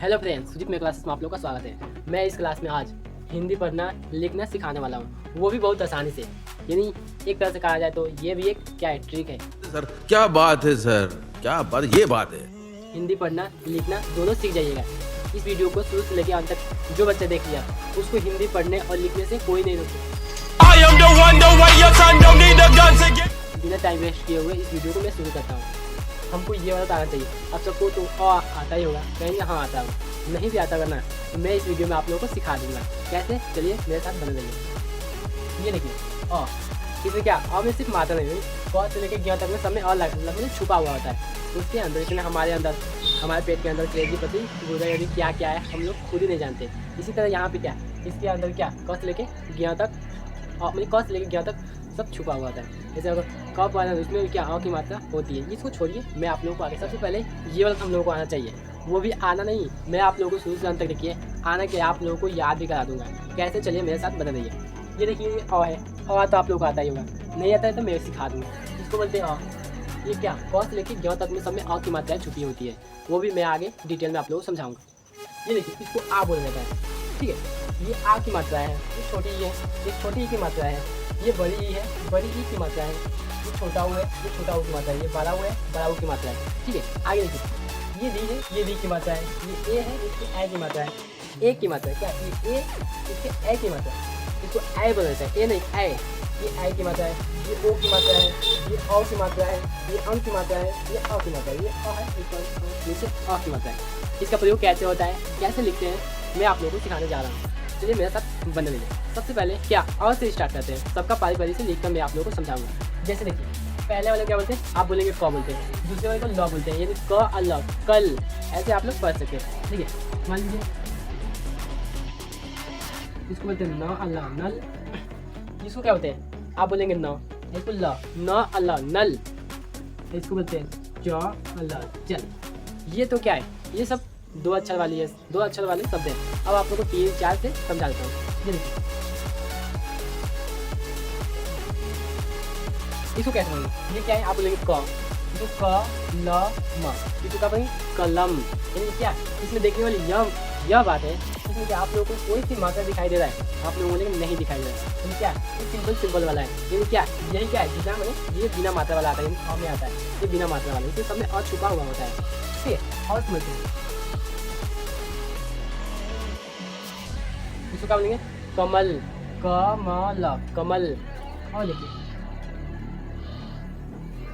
Hello friends, Sujit मेरे classes में आप लोगों का स्वागत है। मैं इस क्लास में आज हिंदी पढ़ना लिखना सिखाने वाला हूँ, वो भी बहुत आसानी से। यानी एक तरह से कहा जाए तो ये भी एक क्या है, ट्रिक है। सर क्या बात है सर, क्या बात, ये बात है। हिंदी पढ़ना लिखना दोनों सीख जाइएगा। इस वीडियो को शुरू से लेकर अंत तक जो बच्चा देख लिया उसको हिंदी पढ़ने और लिखने से कोई नहीं रोके। बिना टाइम वेस्ट किए हुए इस वीडियो को मैं शुरू करता हूँ। हमको ये वाला आना चाहिए। आप सबको तो आता ही होगा, कहेंगे हाँ आता होगा। नहीं भी आता होगा ना, तो मैं इस वीडियो में आप लोगों को सिखा दूंगा कैसे। चलिए मेरे साथ बने रहिए। ये देखिए इसमें क्या में सिर्फ मात्रा नहीं, क से लेकर ज्ञ तक में सब में मतलब छुपा हुआ होता है। उसके अंदर इसमें हमारे पेट के अंदर क्रेजी पति गुर्दा क्या क्या है हम लोग खुद ही नहीं जानते। इसी तरह यहाँ पे क्या इसके अंदर क्या क से लेके ज्ञ तक मतलब क से लेके ज्ञ तक सब छुपा हुआ होता है। जैसे अगर कप वाला उसमें क्या की मात्रा होती है। इसको छोड़िए, मैं आप लोगों को आगे सबसे पहले ये वाला हम लोगों को आना चाहिए। वो भी आना नहीं, मैं आप लोगों को शुरू से अंत तक देखिए आना क्या आप लोगों को याद भी करा दूंगा कैसे। चलिए मेरे साथ बता दीजिए। ये देखिए अ है, अ तो आप लोग को आता ही होगा, नहीं आता है तो मैं सिखा दूंगा। इसको बोलते हैं अ। ये क्या क से लेके ज्ञ तक में सब में अ की मात्राएं छुपी होती है, वो भी मैं आगे डिटेल में आप लोगों को समझाऊंगा। ये देखिए इसको आ बोला जाता है, ठीक है। ये आ की मात्रा है, ये छोटी ई है, ये छोटी ई की मात्रा है, ये बड़ी ई है, बड़ी ई की मात्रा है, ये छोटा ऊ है, ये छोटा ऊ की मात्रा है, ये बड़ा ऊ है, बड़ा ऊ की मात्रा है, ठीक है। आगे देखिए ये वी है, ये वी की मात्रा है, ये ए है, इसकी ए की मात्रा है, ए की मात्रा है क्या, ये ए इसके ए की मात्रा है, इसको ए बोला जाता है, ए नहीं ए। ये ए की मात्रा है, ये ओ की मात्रा है, ये औ की मात्रा है, ये अं की मात्रा है, ये अ की मात्रा है, ये अ है, नीचे अ की मात्रा है। इसका प्रयोग कैसे होता है, कैसे लिखते हैं, मैं आप लोगों को सिखाने जा रहा हूँ। चलिए मेरे साथ बने रहिए। सबसे पहले क्या अ से स्टार्ट करते हैं, सबका पारी पारी से लिखकर मैं आप लोगों को समझाऊंगा। जैसे देखिए पहले वाले क्या बोलते हैं, आप बोलेंगे क बोलते हैं, दूसरे वाले को ल बोलते हैं, यानी क अल कल, ऐसे आप लोग पढ़ सकते हैं। ठीक है, मान लीजिए इसको बोलते हैं न अल नल। इसको क्या बोलते हैं, आप बोलेंगे न, इसको ल न अल नल। इसको बोलते हैं च अल चल। ये तो क्या है, ये सब दो अक्षर वाली है, दो अक्षर वाले शब्द है। अब आप लोगों को 3-4 से समझा देता हूँ। ये देखिए इसको कैसे बोलेंगे, ये क्या है, आप बोलेंगे क, इसको क ल म, इसको क्या बोलेंगे कलम। यानी क्या इसमें देखने वाली यह बात है, इसमें क्या आप लोगों को कोई सी मात्रा दिखाई दे रहा है, आप लोगों को लेकिन नहीं दिखाई दे रहा है। यानी क्या ये सिंपल वाला है। यानी क्या यही क्या है, बिना मैंने ये बिना मात्रा वाला आता है, यानी में आता है, ये बिना मात्रा वाला, इसमें सब में अ छुपा हुआ होता है। ठीक है, और समझते हैं इसको क्या बोलेंगे कमल, कमल कमल। और देखिए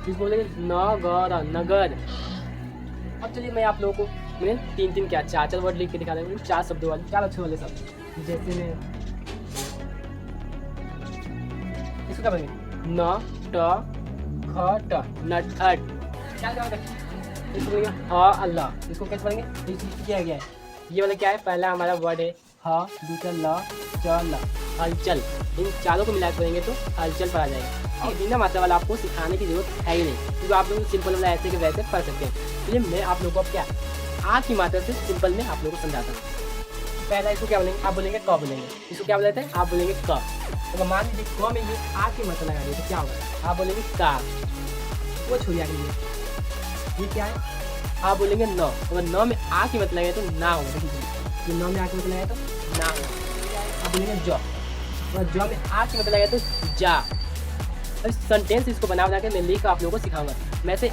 इसको बोलेंगे नगर नगर। अब चलिए मैं आप लोगों को मैंने 3 क्या 4 वर्ड लिख के दिखा देंगे, 4 शब्दों वाले, 4 अक्षर वाले शब्द। जैसे मैं इसको क्या बोलेंगे न ट ख ट नटखट। क्या इसको बोलेंगे ह अल्लाह। इसको कैसे बोलेंगे, इसको क्या गया है, ये वाला क्या है, पहला हमारा वर्ड है ह, दूसरा ल च ल हलचल। इन चारों को मिला करेंगे तो हलचल पढ़ा जाएगा। और बिना मात्रा वाला आपको सिखाने की जरूरत है ही नहीं, क्योंकि आप लोग सिंपल वाला ऐसे के वैसे पढ़ सकते हैं। इसलिए मैं आप लोगों को अब क्या आ की मात्रा से सिंपल में आप लोगों को समझाता हूँ। पहला इसको क्या बोलेंगे, आप बोलेंगे क बोलेंगे। इसको क्या बोलते हैं, आप बोलेंगे क। अगर मान लीजिए क में ये आ की मात्रा लगा दिए तो क्या होगा, आप बोलेंगे का। वो छोड़िए आगे ये क्या है, आप बोलेंगे न। अगर न में आ की मात्रा लगे तो ना होगा। देखिए न में आ की मात्रा लगे तो ना होगा। आप बोलेंगे ज, और ज में आ की मतलब लगा तो जा। अब सेंटेंस इसको बना के मैं लिख आप लोगों को सिखाऊंगा। मैं ऐसे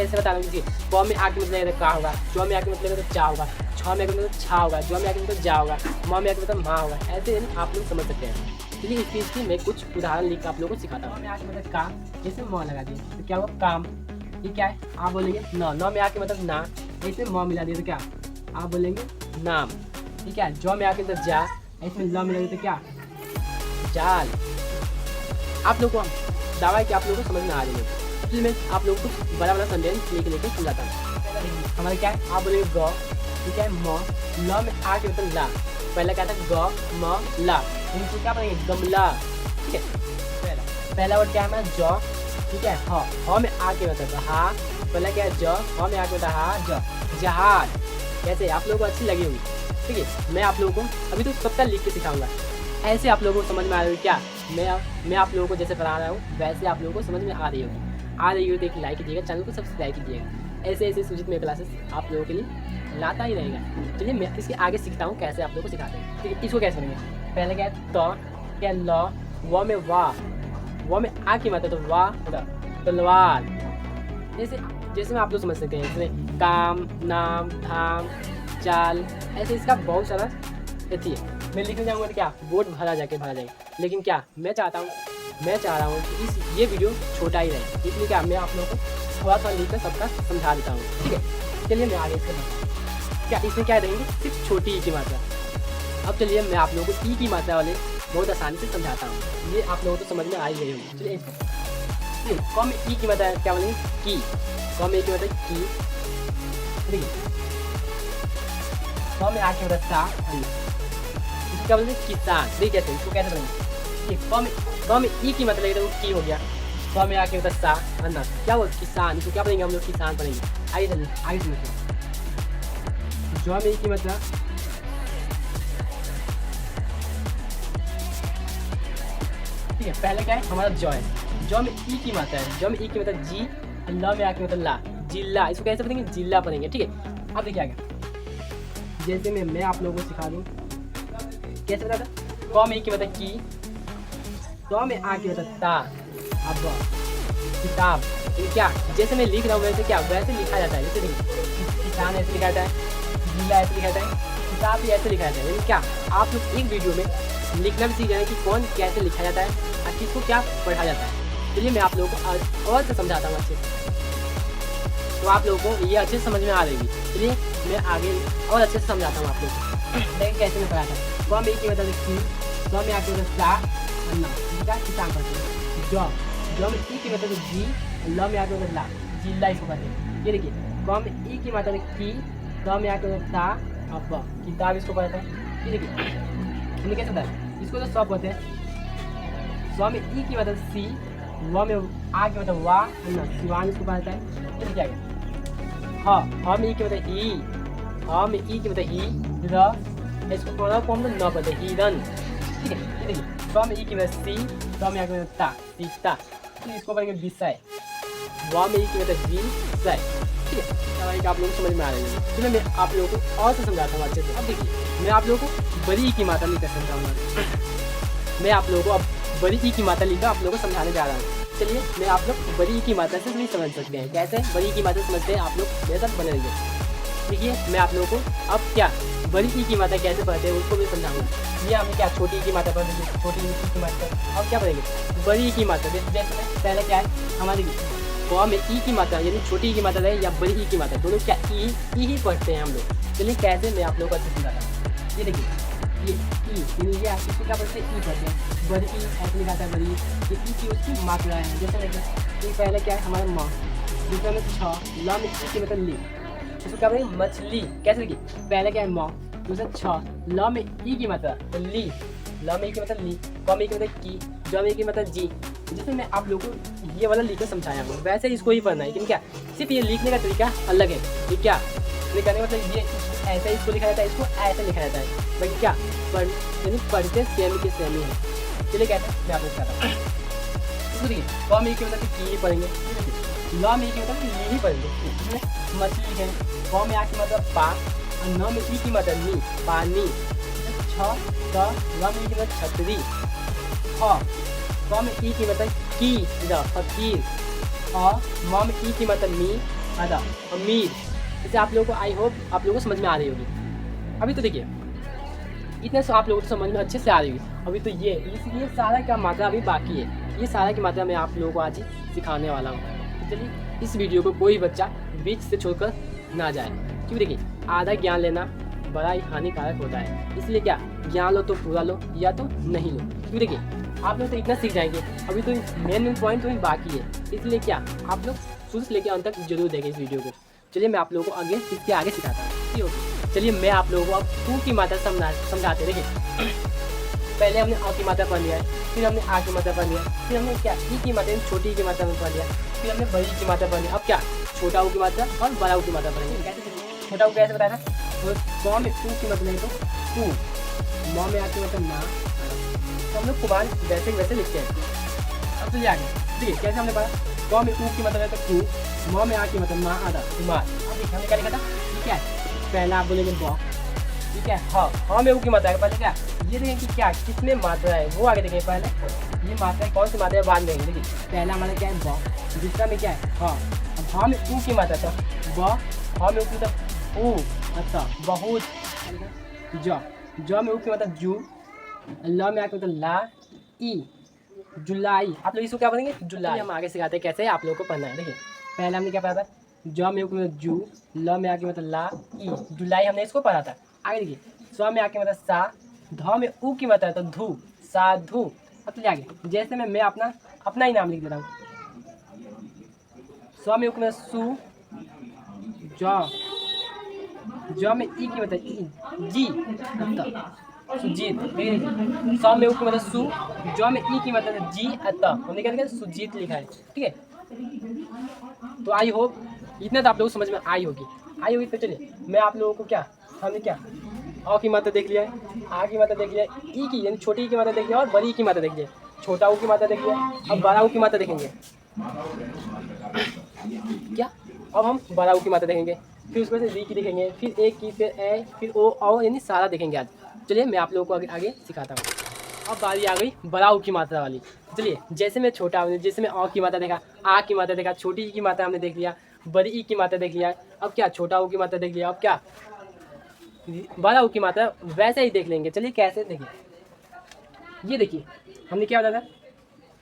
बता दूँगी कि क में आ के मतलब लगा तो का होगा, च में आ के मतलब लगा तो चा होगा, छ में आ के मतलब छा होगा, ज में आ के मतलब जा होगा, म में आ के मतलब माँ होगा। ऐसे आप लोग समझ सकते हैं। चलिए इस चीज़ की मैं कुछ उदाहरण लिख आप लोगों को सिखाता हूँ। में आ के मतलब का, जैसे म लगा दिए तो क्या होगा काम। ये क्या है, आप बोलेंगे न में आके मतलब ना, ऐसे म मिला दिए तो क्या आप बोलेंगे नाम। ठीक है, ज में आके मतलब जा, इसमें ल मिला दिए तो क्या जाल। आप लोग को दावा है कि आप लोगों को समझ में आ रही है। इसलिए मैं आप लोगों को बड़ा सेंटेंस लेके समझाता हूँ। हमारे क्या है, आप बोलेंगे ग, ठीक है, म ल में आ के मतलब ला। पहला क्या था ग म ला, इनको क्या बोलेंगे गमला। ठीक है, पहला वर्ड क्या है हमारा ज, ठीक है, ह में आ के मतलब हा। पहला क्या है ज, ह में आ के मतलब हा ज, जहाज। कैसे आप लोगों को अच्छी लगी होगी। ठीक है, मैं आप लोगों को अभी तो सबका लिख के सिखाऊंगा। ऐसे आप लोगों को समझ में आ रही है क्या, मैं आप लोगों को जैसे पढ़ा रहा हूँ वैसे आप लोगों को समझ में आ रही होगी। तो एक लाइक कीजिएगा, चैनल को सब्सक्राइब कीजिएगा। ऐसे ऐसे सुजीत में क्लासेस आप लोगों के लिए लाता ही रहेगा। चलिए मैं इसके आगे सीखता हूँ कैसे आप लोगों को सिखाते हैं। ठीक है, इसको कैसे करेंगे? पहले क्या है तो, क्या ल, व में वाह, व में आ की मात्रा तो वाह तलवार। जैसे में आप लोग समझ सकते हैं, इसमें काम, नाम, धाम, चाल, ऐसे इसका बहुत सारा अथी है। मैं लिखने जाऊँगा तो क्या बोर्ड भरा जाएगा। लेकिन क्या मैं चाह रहा हूँ कि ये वीडियो छोटा ही रहे, इसलिए क्या मैं आप लोगों को थोड़ा थोड़ा लिखकर सबका समझा देता हूँ। ठीक है, चलिए मैं आगे इसका क्या इसमें क्या देंगे, सिर्फ छोटी ई की मात्रा। अब चलिए मैं आप लोगों को ई की मात्रा वाले बहुत आसानी से समझाता हूँ, ये आप लोगों को समझ में आ ही गई होगी। चलिए क में ई की मात्रा क्या बोलेंगे? की। क में ई की मात्रा की। देखिए क में आ की मात्रा सा, इसको क्या बोलेंगे? किसान। देखिए कैसे, इसको कैसे बोलेंगे? क में ई की मात्रा तो की हो गया, क में आ की मात्रा सा अन्ना, क्या बोल किसान। इसको क्या पढ़ेंगे हम लोग? किसान पढ़ेंगे। आगे चलिए आगे समझते। ज में ई की मात्रा ठीक है, पहले क्या है हमारा ज है, ज में ई की मात्रा है, ज में ई की मात्रा जी, ल में आ की मात्रा ला, जिला। इसको कैसे पढ़ेंगे? जिला पढ़ेंगे। ठीक है, अब देखिए आगे जैसे मैं आप लोगों को सिखा दूँ कैसे बताता। क में ई की मात्रा की, तो में आ की मात्रा ता, अब किताब। ये क्या जैसे मैं लिख रहा हूँ वैसे लिखा जाता है। जैसे देखिए किसान ऐसे लिखा जाता है, जिला ऐसे लिखा जाता है, किताब भी ऐसे लिखा जाता है। लेकिन क्या आप लोग एक वीडियो में लिखना भी सीख जाए कि कौन कैसे लिखा जाता है और किसको क्या पढ़ा जाता है। चलिए मैं आप लोगों को और से समझाता हूँ अच्छे से, तो आप लोगों को ये अच्छे से समझ में आ रही। चलिए मैं आगे और अच्छे से समझाता हूँ आप लोगों को। देखिए कैसे मैं पढ़ाता हूँ। ग में ई की मतलब की, ग में आ की मतलब सा, अन्ना, इसका किसान पढ़ते हैं। ज में ई की मतलब जी, ल में आ की मतलब ला, जिला इसको कहते हैं। ये देखिए ग में ई की मतलब की, ग में आ की मतलब सा, अब किताब इसको पढ़ते हैं। ये देखिए हमने कैसे बताया, इसको तो सब कहते हैं। स में ई की मतलब सी, व में आ की मतलब वाह, सिवान इसको पढ़ता है। फिर क्या ह में ई की मतलब ही, ह में ई की मतलब ही, र इसको थोड़ा कम तो न पढ़ते हिरन। ठीक है, ये देखिए स में ई की मतलब सी, स में आ की मतलब ता, सीता। फिर इसको पढ़ेंगे विषय, व में ई की मतलब विषय। ठीक है, आप लोगों को समझ में आ रही है। तो मैं आप लोगों को और से समझाता हूँ अच्छे से। अब देखिए मैं आप लोगों को बड़ी ई की मात्रा लिखकर समझाऊंगा। मैं आप लोगों को अब बड़ी ई की मात्रा लिखकर आप लोगों को समझाने जा रहा हूँ। चलिए मैं आप लोग बड़ी ई की मात्रा से नहीं समझ सकते हैं, कैसे बड़ी ई की मात्रा समझते हैं आप लोग मेरे साथ बने रहिए। देखिए मैं आप लोगों को अब क्या बड़ी ई की मात्रा कैसे पढ़ते हैं उसको भी समझाऊंगा। ये हमने क्या छोटी ई की मात्रा पढ़ ली, छोटी ई की मात्रा। अब क्या पढ़ेंगे? बड़ी ई की मात्रा। जैसे पहले क्या है हमारी क में ई की मात्रा यानी छोटी ई की मात्रा है या बड़ी ई की मात्रा, दोनों क्या ई ही पढ़ते हैं हम लोग। चलिए कैसे मैं आप लोगों को अच्छे से समझाता हूँ। ये देखिए ये इसको क्या बोलते हैं? ई पढ़ते हैं। बड़ी ई ऐसे लिखा है बड़ी, ये ई की उसकी मात्रा है। जैसे देखिए पहले क्या है हमारा माँ, दूसरा में छ, ल में ई की मतलब ली, इसको क्या बोलेंगे? मछली। कैसे देखिए पहले क्या है माँ, दूसरा छ, ल में ई की मात्रा तो ली, ल में ई की मतलब ली, क में ई की मतलब की, ज में ई की मतलब जी। जैसे मैं आप लोगों को ये वाला लिखकर समझाया हूँ वैसे इसको ही पढ़ना है। लेकिन क्या सिर्फ ये लिखने का तरीका अलग है। ये क्या लिखने का मतलब ये ऐसे इसको लिखा जाता है, इसको ऐसे लिखा जाता है। बाकी क्या यानी पढ़ते सेम के सेम ही है। चलिए कहते हैं मैं आपको बताता हूँ। इसको देखिए क में ई की मतलब की ही पढ़ेंगे, ल में ई की मतलब ली ही पढ़ेंगे। इसमें मछली है, क में आ की मतलब पा, और न में ई की मतलब नी, पानी। छ, ल में ई की मतलब छतरी, क में ई की मतलब की, फकीर, म में ई की मतलब मी, अमीर। जैसे आप लोगों को आई होप आप लोगों को समझ में आ रही होगी। अभी तो देखिए इतने से आप लोगों को समझ में अच्छे से आ रही होगी। अभी तो ये सारा का मात्रा अभी बाकी है। ये सारा की मात्रा मैं आप लोगों को आज ही सिखाने वाला हूँ। तो चलिए इस वीडियो को कोई बच्चा बीच से छोड़कर ना जाए, क्योंकि देखिए आधा ज्ञान लेना बड़ा ही हानिकारक होता है। इसलिए क्या ज्ञान लो तो पूरा लो या तो नहीं लो। क्योंकि देखिए आप लोग तो इतना सीख जाएंगे, अभी तो मेन पॉइंट तो बाकी है। इसलिए क्या आप लोग शुरू से लेकर अंत तक जरूर देखें इस वीडियो को। चलिए मैं आप लोगों को इसके आगे सिखाता हूँ। ठीक है, चलिए मैं आप लोगों को अब टू की मात्रा समझाते रहिए। पहले हमने अ की मात्रा पढ़ लिया है, फिर हमने आ की मात्रा पढ़ लिया, फिर हमने क्या ई की मात्रा छोटी की मात्रा में पढ़ लिया, फिर हमने बड़ी की मात्रा पढ़ लिया। अब क्या छोटा ऊ की मात्रा और बड़ा ऊ की मात्रा पढ़ेंगे। कैसे छोटा ऊ कैसे बताया था? तो क में टू की मतलब तो टू, म में आ की मतलब ना, तो हम लोग कुमार वैसे वैसे लिखते हैं। अब चलिए आगे। देखिए कैसे हमने पढ़ा, क में ऊ की मतलब है तो कू, म में आ की मतलब माँ आधा मार। अब देखिए हमने क्या लिखा था, ये क्या है, पहला आप बोलेंगे ब, ठीक है। हाँ में ऊ की मात्रा है, पहले क्या ये देखें कि क्या किसमें मात्रा है वो आगे देखें। पहले ये मात्रा है, कौन सी मात्रा है बाद में देखेंगे। देखिए पहला हमारा क्या है ब, दूसरा में क्या है हाँ। अब हाँ में ऊ की मात्रा था ब, हाँ में ऊ की मतलब ऊ, अच्छा बहुत। ज में ऊ की मतलब जू, ल में आके मतलब ला, ई जुलाई। आप लोग इसको क्या पढ़ेंगे जुलाई। हम आगे सिखाते हैं कैसे आप लोगों को पढ़ना है। देखिए पहले हमने क्या पढ़ा था, ज में ऊ की मतलब जू, ल में आके मतलब ला, ई जुलाई हमने इसको पढ़ा था। आगे देखिए स्व में आके मतलब सा, ध में ऊ की मतलब तो धू, साधु। अब चलिए आगे, जैसे मैं अपना ही नाम लिख देता हूँ। स्व में ऊ की मतलब सु, ज में ई की मतलब ई, जी सुजीत। सौ में ऊ की मतलब सु, ज में ई की मतलब जी, हमने क्या लिखा सुजीत लिखा है, ठीक है। तो आई होप इतना तो आप लोगों को समझ में आई होगी। तो चलिए मैं आप लोगों को क्या, हमने क्या अ की मात्रा देख लिया है, आ की मात्रा देख लिया है, ई की यानी छोटी ई की मात्रा देख लिया और बड़ी ई की मात्रा देख लिया, छोटा ऊ की मात्रा देख लिया। अब बड़ा ऊ की मात्रा देखेंगे क्या, अब हम बड़ा ऊ की मात्रा देखेंगे, फिर उसमें से री की देखेंगे, फिर ए की, फिर ए, फिर ओ यानी सारा देखेंगे आज। चलिए मैं आप लोगों को आगे सिखाता हूँ। अब बारी आ गई बड़ा ऊ की मात्रा वाली। चलिए जैसे मैं जैसे मैं अ की मात्रा देखा, आ की मात्रा देखा, छोटी ई की मात्रा हमने देख लिया, बड़ी ई की मात्रा देख लिया। अब क्या छोटा ऊ की मात्रा देख लिया, अब क्या बड़ा ऊ की मात्रा वैसे ही देख लेंगे। चलिए कैसे, देखिए ये देखिए हमने क्या बताया था,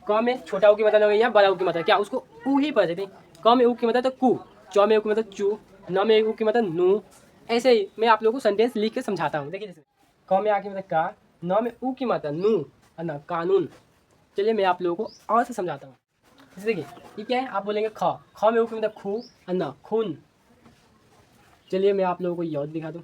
क में छोटा ऊ की मात्रा या बड़ा ऊ की मात्रा क्या उसको ऊ ही पढ़ते थे। क में ऊ की मात्रा तो कू, च में ऊ की मात्रा चू, न में ऊ की मात्रा नू। ऐसे ही मैं आप लोगों को सेंटेंस लिख के समझाता हूँ। देखिए जैसे क में आ की मतलब का, न में ऊ की मात्रा नू और न कानून। चलिए मैं आप लोगों को और से समझाता हूँ। जैसे देखिए ये क्या है, आप बोलेंगे ख में ऊ की मतलब खू और न खून। चलिए मैं आप लोगों को याद दिखा दूँ,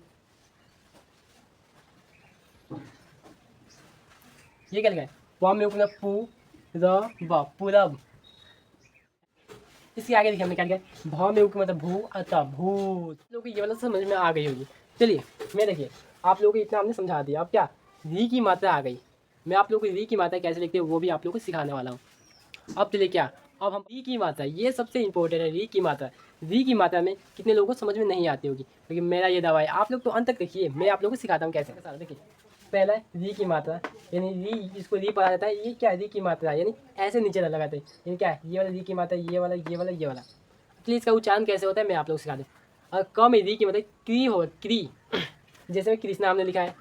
ये क्या लिखा है, प में ऊ की मतलब पू, र ब पूरब। इसके आगे देखिए हमने क्या लिखा है, भ में ऊ की मतलब भू अतः भूत। लोगों को ये वाला समझ में आ गई होगी। चलिए मैं देखिए आप लोगों को इतना हमने समझा दिया। अब क्या री की मात्रा आ गई, मैं आप लोगों को री की मात्रा कैसे लिखते हैं वो भी आप लोगों को सिखाने वाला हूँ। अब चलिए क्या, अब हम री की मात्रा, ये सबसे इंपॉर्टेंट है री की मात्रा। री की मात्रा में कितने लोगों को समझ में नहीं आती होगी, लेकिन मेरा ये दावा है आप लोग तो अंत तक देखिए, मैं आप लोगों को सिखाता हूँ कैसे। देखिए पहला है री की मात्रा, यानी री इसको री पढ़ा जाता है। ये क्या री की मात्रा यानी ऐसे नीचे लगाते हैं, यानी क्या है ये वाला री की मात्रा, ये वाला ये वाला ये वाला। इसलिए इसका उच्चारण कैसे होता है मैं आप लोग सिखा दूँ। और क में री की मतलब क्री हो, क्री जैसे मैं कृष्णा हमने लिखा है,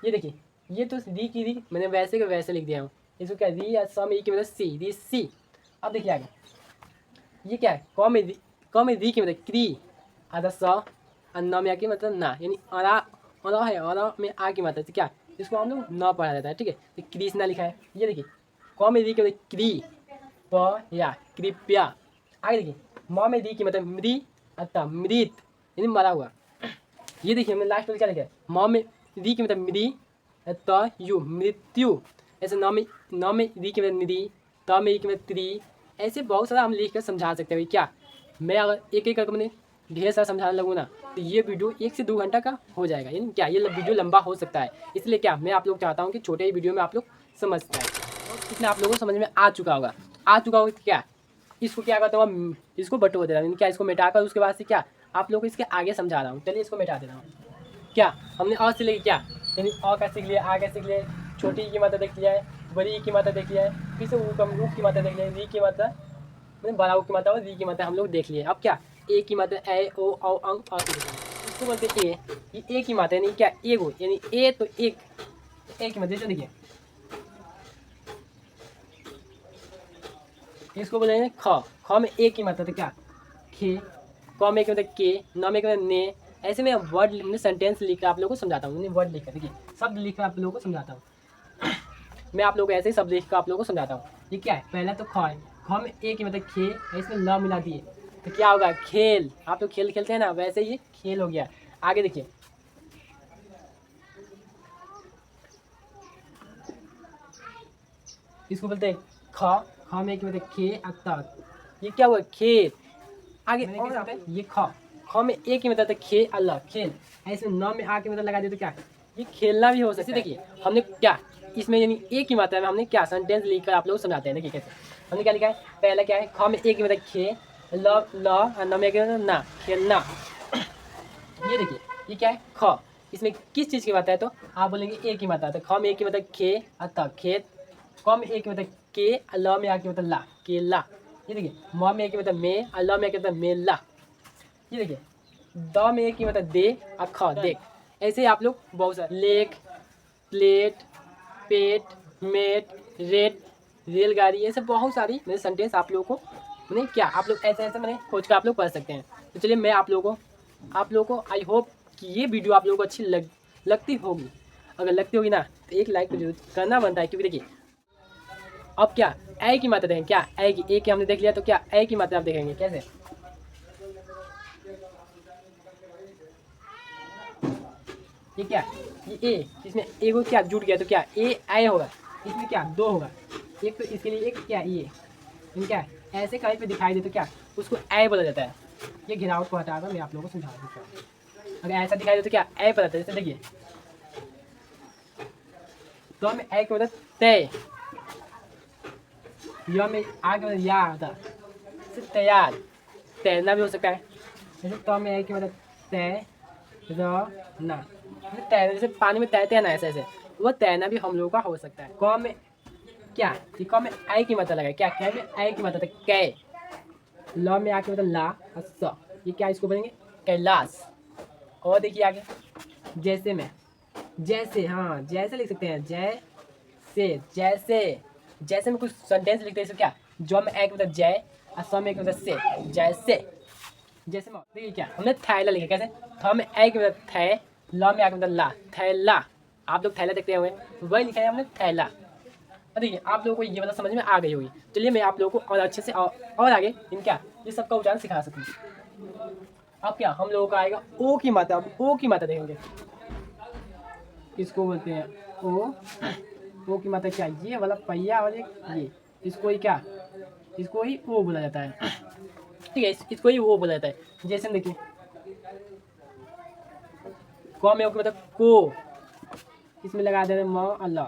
ये देखिए ये तो री की री मैंने वैसे का वैसे लिख दिया हूँ। इसको क्या री या स में ई की मतलब सी, री सी। अब देखिए आगे ये क्या है, क में री की मतलब क्री, आधा स और न में आ की मतलब ना, यानी अरा है, अरा में आ की मतलब क्या इसको हम लोग न पढ़ा जाता है, ठीक है। तो कृष्णा लिखा है, ये देखिए क में री की मतलब क्री, प या कृपया। आगे देखिए म में री की मतलब मृ अतः मृत, यानी मरा हुआ। ये देखिए हमने लास्ट में क्या लिखा है, म में री की मतलब मृ अतः यु मृत्यु। ऐसे न में री की मतलब मृ, त में ई की मतलब त्री। ऐसे बहुत सारा हम लिख कर समझा सकते हैं। क्या मैं अगर एक करके मैंने ढेर सारा समझाने लगूँ ना तो ये वीडियो 1 से 2 घंटा का हो जाएगा, यानी क्या ये वीडियो लंबा हो सकता है। इसलिए क्या मैं आप लोग चाहता हूँ कि छोटे ही वीडियो में आप लोग समझ पाएँ। और कितना आप लोगों को समझ में आ चुका होगा क्या इसको क्या करता हूँ, इसको बटो दे रहा हूँ, क्या इसको मिटाकर उसके बाद से क्या आप लोग को इसके आगे समझा रहा हूँ। चलिए इसको मिटा दे रहा हूँ। क्या हमने अ से लेके क्या यानी अ का सीख लिया, आ का सीख लिया, छोटी ई की मात्रा देख लिया है, बड़ी ई की मात्रा देख लिया है, फिर से ऊ की मात्रा देख लिया है, री की मात्रा मैंने बड़ा ऊ की मात्रा और री की मात्रा हम लोग देख लिए। अब क्या ए की मात्रा ए ओ औ अंग अ इसको बोलते हैं ए। ये ए की मात्रा यानी क्या एगो, यानी ए तो एक, ए की मात्रा देखिए इसको बोलेंगे ख में ए की मात्रा तो क्या खे, क में एक मतलब के, न में एक मतलब ने। ऐसे में वर्ड सेंटेंस लिख कर आप लोगों को समझाता हूँ, वर्ड लिख कर देखिए शब्द लिख कर आप लोगों को समझाता हूँ। मैं आप लोगों को ऐसे ही शब्द लिख कर आप लोगों को समझाता हूँ। ये क्या है, पहला तो ख है, ख में ए की मतलब खे, इसमें ल मिला दिए तो क्या होगा खेल। आप लोग खेल खेलते हैं ना, वैसे ही खेल हो गया। आगे देखिए इसको बोलते हैं ख में एक मतलब खे अतः, ये क्या हुआ खेल। आगे और ये ख में एक ही मतलब खे अल्लाह खेल, ऐसे न में आ के मतलब लगा दे तो क्या ये खेलना भी हो सकता है। देखिए हमने क्या इसमें यानी एक ही मात्रा में हमने क्या सेंटेंस लिखकर आप लोग समझाते हैं। देखिए कैसे हमने क्या लिखा है। पहला क्या है, ख में एक की मतलब खे, ल न में क्या ना, खेलना। ये देखिए ये क्या है, ख। इसमें किस चीज़ की मात्रा है, तो आप बोलेंगे एक ही मात्रा है। तो ख में एक की मतलब खे अतः खेत, क में एक की मतलब के, ल में आ की मतलब ला, केला। ये देखिए म में एक की मतलब में, ल में एक की मतलब मेला। ये देखिए द में एक की मतलब दे, ख देख। ऐसे ही आप लोग बहुत सारे लेक, प्लेट, पेट, मेट, रेट, रेलगाड़ी, ये सब बहुत सारी मेरे सेंटेंस आप लोगों को मैंने क्या आप लोग ऐसे ऐसे मैंने खोज कर आप लोग पढ़ सकते हैं। तो चलिए मैं आप लोगों को आई होप कि ये वीडियो आप लोगों को अच्छी लगती होगी। अगर लगती होगी ना तो एक लाइक तो जरूर करना बनता है, क्योंकि देखिए अब क्या ए की मात्रा देखेंगे, क्या ए की हमने देख लिया, तो क्या ए की मात्रा आप देखेंगे कैसे। ये क्या, ये ए, इसमें ए को क्या जुट गया, तो क्या ए होगा, इसमें क्या दो होगा, एक तो इसके लिए एक क्या ये क्या ऐसे कहीं पे दिखाई दे तो क्या उसको ए बोला जाता है। ये गिरावट को हटाकर मैं आप लोगों को समझा देता हूँ। अगर ऐसा दिखाई दे तो क्या ए बोला जाता है। जैसे देखिए तो हमें ए की मदद तय, या में आ की मदद या होता है तैयार, तैरना भी हो सकता है। जैसे तो हमें ए की मदद तय रहना, तैरना जैसे पानी में तैरते हैं ना ऐसे ऐसे, वो तैरना भी हम लोगों का हो सकता है। कौ में क्या, ये कौ में आई की मात्रा लगा, क्या कै में आई की मात्रा कै, ल में आ की मतलब ला और स, ये क्या इसको बोलेंगे कैलाश। और देखिए आगे जैसे में, जैसे हाँ जैसे लिख सकते हैं, जैसे जैसे जैसे में कुछ सेंटेंस लिखते हैं। क्या जो में एक मतलब जय और स में एक मतलब से, जैसे जैसे में देखिए क्या हमने थैला लिखा, कैसे थ में एक मतलब थे, ल में आ मतलब ला, थैला। आप लोग थैला देखते हुए वही लिखा है हमने थैला। देखिए आप लोगों को ये वाला समझ में आ गई होगी। चलिए मैं आप लोगों को और अच्छे से और आगे इन क्या ये सबका उच्चारण सिखा सकूँ। अब क्या हम लोगों का आएगा ओ की मात्रा। ओ की मात्रा देखेंगे, इसको बोलते हैं ओ की मात्रा क्या, ये वाला पहिया और ये इसको ही क्या, इसको ही ओ बोला जाता है। ठीक है इसको ही ओ बोला जाता है। जैसे देखिए क में ओ की मतलब को, इसमें लगा देते हैं म अल्लाह,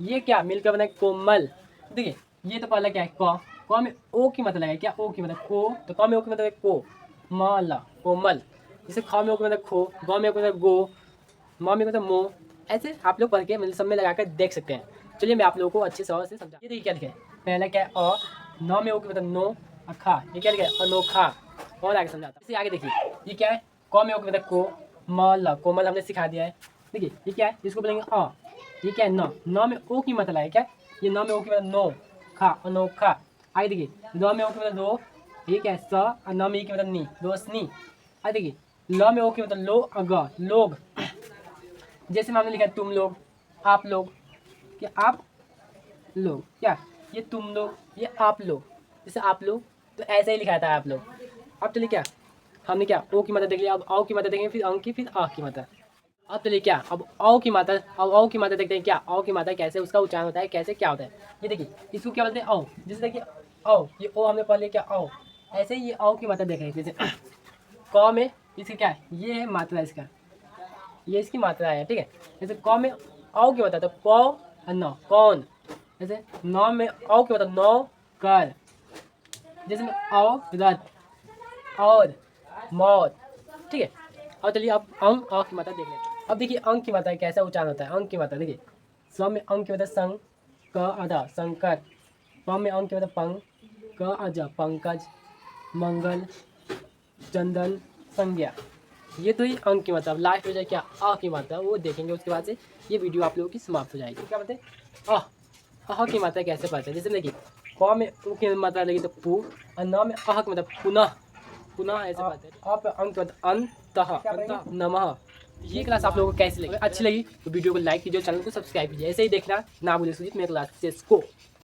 ये क्या मिलकर बना कोमल। देखिए ये तो पहला क्या है क में ओ की मतलब है, क्या ओ की मतलब को, तो क में ओ की मतलब को माला कोमल। जैसे ख में ओ की मतलब खो, ग में ओ की मतलब गो, म में मतलब मो। ऐसे आप लोग पढ़ के मतलब सब में लगाकर देख सकते हैं। चलिए मैं आप लोगों को अच्छे से समझा। ये देखिए क्या लिखा है, पहला क्या है अ, न में ओ की मतलब नो, अखा, ये क्या लिखा है अनोखा। और आगे समझाता इसे आगे देखिए ये क्या है क में ओ की मतलब को, माला कोमल हमने सिखा दिया है। देखिए ये क्या है इसको बोलेंगे अ, ये क्या है न में ओ की मतलब है, क्या ये न में ओ की मतलब नो, खा अनोखा। आगे देखिए ल में ओ की मतलब दो, ये क्या है स, और न में ई की मतलब नी, रोशनी। आगे देखिए ल में ओ की मतलब लो, अग लोग। जैसे हमने लिखा है तुम लोग, आप लोग, क्या आप लोग, क्या ये तुम लोग, ये आप लोग। जैसे आप लोग तो ऐसे ही लिखा था आप लोग। अब चलिए क्या हमने क्या ओ की मात्रा देख लिया, अब औ की मात्रा देखेंगे, फिर अंक की, फिर आ की मात्रा। अब चलिए क्या अब औ की मात्रा, अब औ की मात्रा देखते हैं क्या औ की मात्रा कैसे उसका उच्चारण होता है, कैसे क्या होता है। ये देखिए इसको क्या बोलते हैं औ। जैसे देखिए औ, ये ओ हमने पढ़ लिया क्या औ, ऐसे ही ये औ की मात्रा देखेंगे। जैसे क में इसका क्या है, ये है मात्रा इसका, ये इसकी मात्रा है। ठीक है जैसे क में औ की मात्रा तो क और न कौन। जैसे नौ में औ की मात्रा नौ कर। जैसे में औ रथ और मौत। ठीक है और चलिए अब अंक अ की मात्रा देख लेते हैं। अब देखिए अंक की मात्रा कैसा उच्चारण होता है। अंक की मात्रा देखिए स में अंक की मात्रा संग, क अदा संकट, प में अंक की मात्रा पंग, क अज पंकज, मंगल, चंदन, संज्ञा। ये तो ही अंक की मात्रा। लास्ट हो जाए क्या अ की मात्रा, वो देखेंगे उसके बाद से ये वीडियो आप लोगों की समाप्त हो जाएगी। क्या बोलते हैं अह की मात्रा कैसे पढ़ते हैं। जैसे देखिए क में उ की मात्रा लगी तो पू, और न में अह की मतलब पुनः, पुनः ऐसे पढ़ते हैं। अब अंक मतलब अंतः नमः। ये क्लास आप लोगों को कैसी लगी, अच्छी लगी तो वीडियो को लाइक कीजिए, चैनल को सब्सक्राइब कीजिए। ऐसे ही देखना ना भूलिए सुजीत मेरे क्लासेस को।